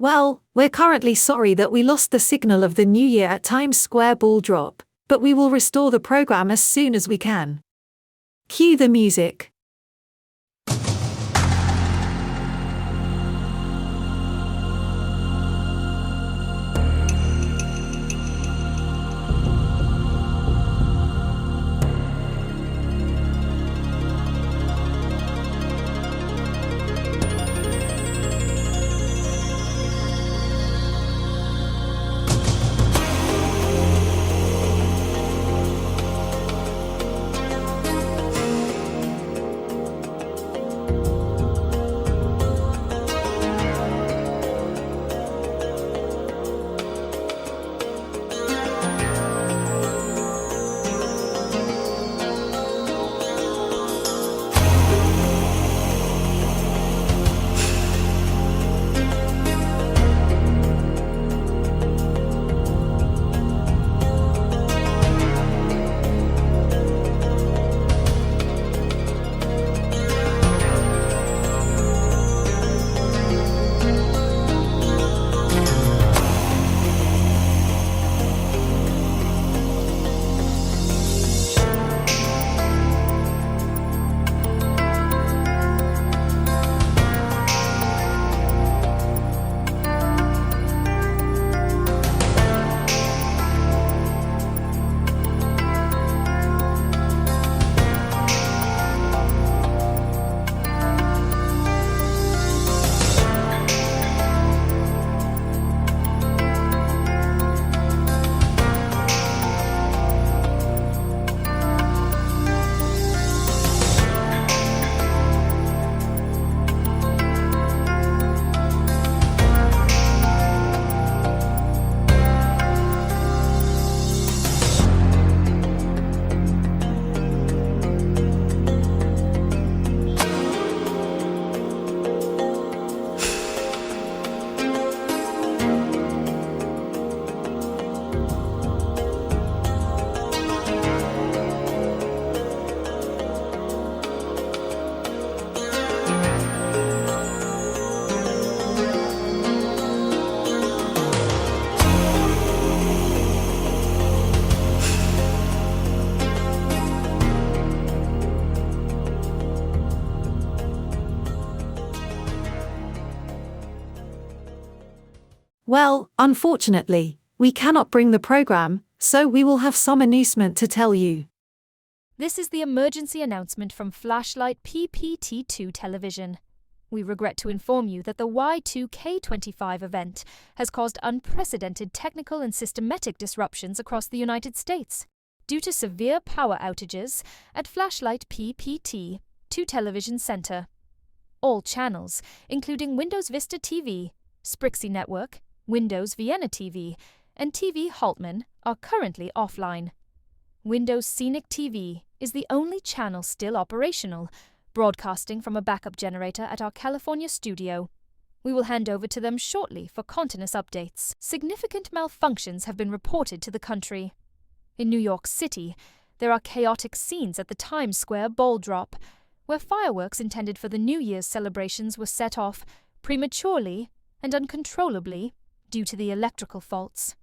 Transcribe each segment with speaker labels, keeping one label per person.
Speaker 1: Well, we're currently sorry that we lost the signal of the new year at Times Square ball drop, but we will restore the program as soon as we can. Cue the music. Well, unfortunately, we cannot bring the program, so we will have some announcement to tell you.
Speaker 2: This is the emergency announcement from Flashlight PPT2 television. We regret to inform you that the Y2K25 event has caused unprecedented technical and systematic disruptions across the United States due to severe power outages at Flashlight PPT2 Television Center. All channels, including Windows Vista TV, Sprixie Network, Windows Vienna TV, and TV Haltman, are currently offline. Windows Scenic TV is the only channel still operational, broadcasting from a backup generator at our California studio. We will hand over to them shortly for continuous updates. Significant malfunctions have been reported to the country. In New York City, there are chaotic scenes at the Times Square ball drop, where fireworks intended for the New Year's celebrations were set off prematurely and uncontrollably due to the electrical faults.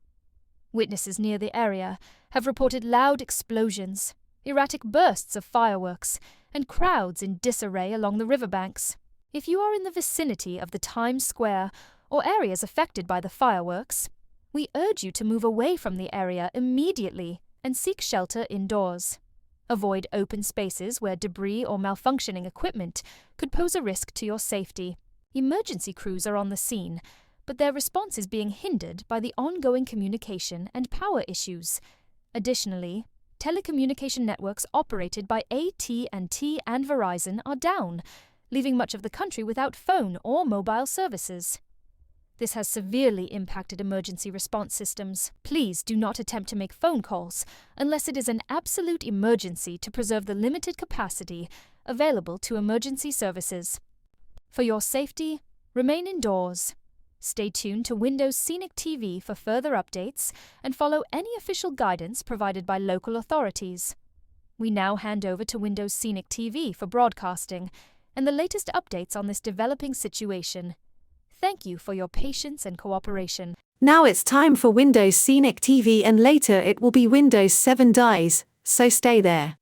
Speaker 2: Witnesses near the area have reported loud explosions, erratic bursts of fireworks, and crowds in disarray along the riverbanks. If you are in the vicinity of the Times Square or areas affected by the fireworks, we urge you to move away from the area immediately and seek shelter indoors. Avoid open spaces where debris or malfunctioning equipment could pose a risk to your safety. Emergency crews are on the scene, but their response is being hindered by the ongoing communication and power issues. Additionally, telecommunication networks operated by AT&T and Verizon are down, leaving much of the country without phone or mobile services. This has severely impacted emergency response systems. Please do not attempt to make phone calls unless it is an absolute emergency to preserve the limited capacity available to emergency services. For your safety, remain indoors. Stay tuned to Windows Scenic TV for further updates and follow any official guidance provided by local authorities. We now hand over to Windows Scenic TV for broadcasting and the latest updates on this developing situation. Thank you for your patience and cooperation.
Speaker 1: Now it's time for Windows Scenic TV and later it will be Windows 7 dies, so stay there.